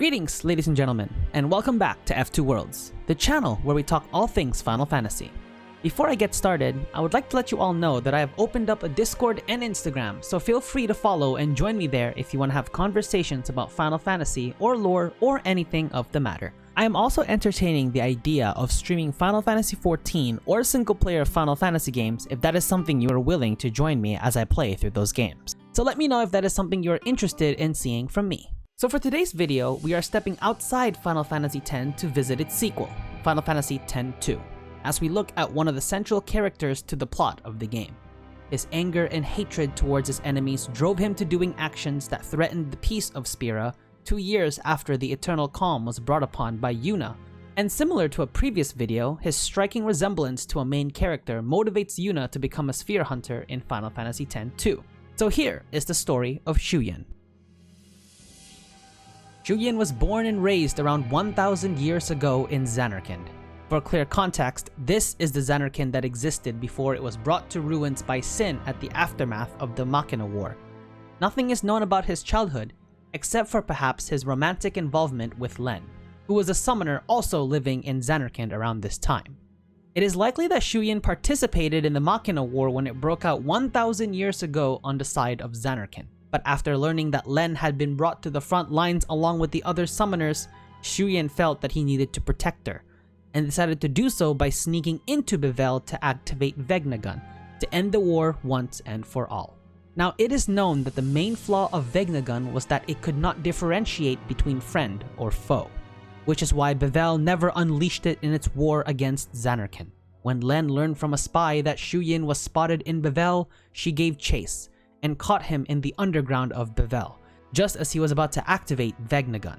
Greetings, ladies and gentlemen, and welcome back to F2 Worlds, the channel where we talk all things Final Fantasy. Before I get started, I would like to let you all know that I have opened up a Discord and Instagram, so feel free to follow and join me there if you want to have conversations about Final Fantasy or lore or anything of the matter. I am also entertaining the idea of streaming Final Fantasy XIV or single-player Final Fantasy games if that is something you are willing to join me as I play through those games. So let me know if that is something you are interested in seeing from me. So for today's video, we are stepping outside Final Fantasy X to visit its sequel, Final Fantasy X-2, as we look at one of the central characters to the plot of the game. His anger and hatred towards his enemies drove him to doing actions that threatened the peace of Spira 2 years after the Eternal Calm was brought upon by Yuna. And similar to a previous video, his striking resemblance to a main character motivates Yuna to become a sphere hunter in Final Fantasy X-2. So here is the story of Shuyin. Shuyin was born and raised around 1,000 years ago in Zanarkand. For clear context, this is the Zanarkand that existed before it was brought to ruins by Sin at the aftermath of the Machina War. Nothing is known about his childhood, except for perhaps his romantic involvement with Len, who was a summoner also living in Zanarkand around this time. It is likely that Shuyin participated in the Machina War when it broke out 1,000 years ago on the side of Zanarkand. But after learning that Len had been brought to the front lines along with the other summoners, Shuyin felt that he needed to protect her, and decided to do so by sneaking into Bevelle to activate Vegnagun, to end the war once and for all. Now, it is known that the main flaw of Vegnagun was that it could not differentiate between friend or foe, which is why Bevelle never unleashed it in its war against Zanarkand. When Len learned from a spy that Shuyin was spotted in Bevelle, she gave chase, and caught him in the underground of Bevelle, just as he was about to activate Vegnagun.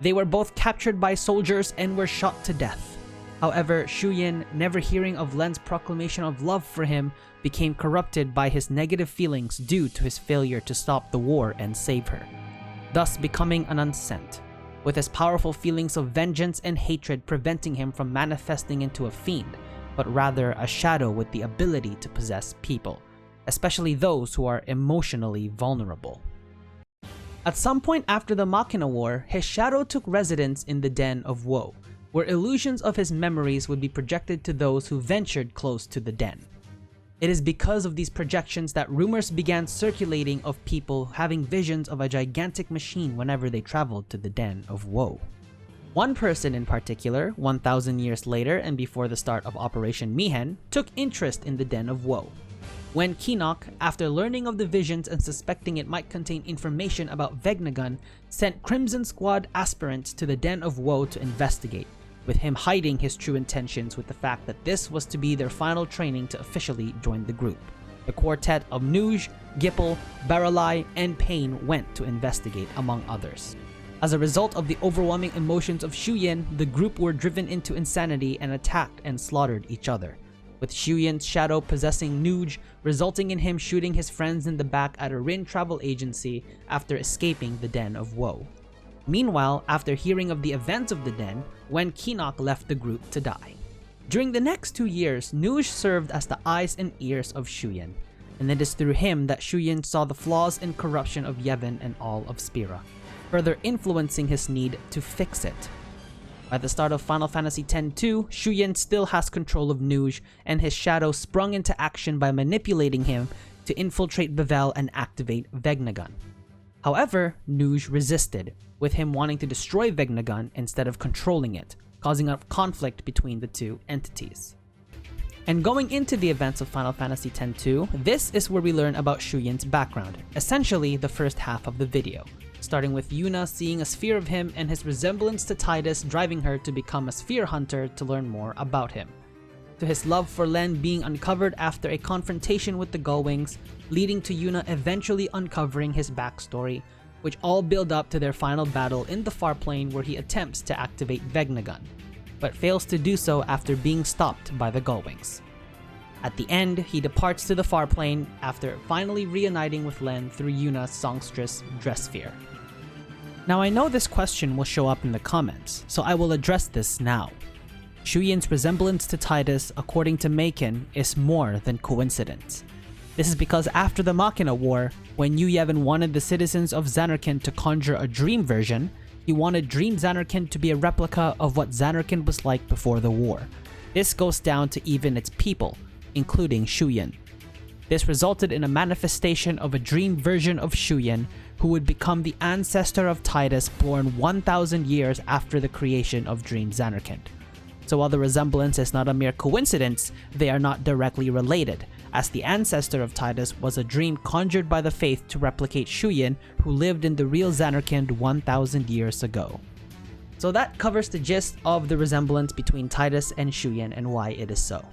They were both captured by soldiers and were shot to death. However, Shuyin, never hearing of Len's proclamation of love for him, became corrupted by his negative feelings due to his failure to stop the war and save her, thus becoming an unsent, with his powerful feelings of vengeance and hatred preventing him from manifesting into a fiend, but rather a shadow with the ability to possess people, especially those who are emotionally vulnerable. At some point after the Machina War, his shadow took residence in the Den of Woe, where illusions of his memories would be projected to those who ventured close to the den. It is because of these projections that rumors began circulating of people having visions of a gigantic machine whenever they traveled to the Den of Woe. One person in particular, 1,000 years later and before the start of Operation Mihen, took interest in the Den of Woe. When Keenock, after learning of the visions and suspecting it might contain information about Vegnagun, sent Crimson Squad aspirants to the Den of Woe to investigate, with him hiding his true intentions with the fact that this was to be their final training to officially join the group. The quartet of Nuge, Gipple, Baralai, and Pain went to investigate, among others. As a result of the overwhelming emotions of Shuyin, the group were driven into insanity and attacked and slaughtered each other, with Shuyin's shadow possessing Nuge, resulting in him shooting his friends in the back at a Rin travel agency after escaping the Den of Woe. Meanwhile, after hearing of the events of the Den, Wen Keenock left the group to die. During the next 2 years, Nuge served as the eyes and ears of Shuyin, and it is through him that Shuyin saw the flaws and corruption of Yevon and all of Spira, further influencing his need to fix it. By the start of Final Fantasy X-2, Shuyin still has control of Nuge, and his shadow sprung into action by manipulating him to infiltrate Bevelle and activate Vegnagun. However, Nuge resisted, with him wanting to destroy Vegnagun instead of controlling it, causing a conflict between the two entities. And going into the events of Final Fantasy X-2, this is where we learn about Shuyin's background, essentially the first half of the video, starting with Yuna seeing a sphere of him and his resemblance to Tidus driving her to become a sphere hunter to learn more about him, to his love for Len being uncovered after a confrontation with the Gullwings, leading to Yuna eventually uncovering his backstory, which all build up to their final battle in the far plane where he attempts to activate Vegnagun, but fails to do so after being stopped by the Gullwings. At the end, he departs to the far plane after finally reuniting with Len through Yuna's songstress dress sphere. Now I know this question will show up in the comments, so I will address this now. Shuyin's resemblance to Tidus, according to Maken, is more than coincidence. This is because after the Machina War, when Yevon wanted the citizens of Zanarkand to conjure a dream version, He wanted Dream Zanarkand to be a replica of what Zanarkand was like before the war. This goes down to even its people, including Shuyin. This resulted in a manifestation of a dream version of Shuyin, who would become the ancestor of Tidus born 1,000 years after the creation of Dream Zanarkand. So while the resemblance is not a mere coincidence, they are not directly related, as the ancestor of Tidus was a dream conjured by the Faith to replicate Shuyin, who lived in the real Zanarkand 1,000 years ago. So that covers the gist of the resemblance between Tidus and Shuyin and why it is so.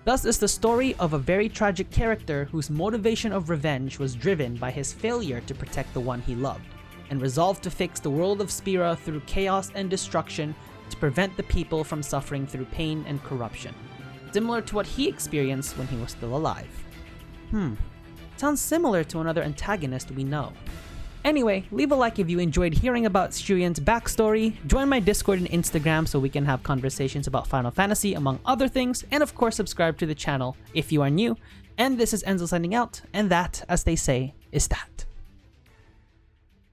Thus is the story of a very tragic character whose motivation of revenge was driven by his failure to protect the one he loved, and resolved to fix the world of Spira through chaos and destruction to prevent the people from suffering through pain and corruption, similar to what he experienced when he was still alive. Sounds similar to another antagonist we know. Anyway, leave a like if you enjoyed hearing about Shuyin's backstory, join my Discord and Instagram so we can have conversations about Final Fantasy among other things, and of course subscribe to the channel if you are new. And this is Enzo signing out, and that, as they say, is that.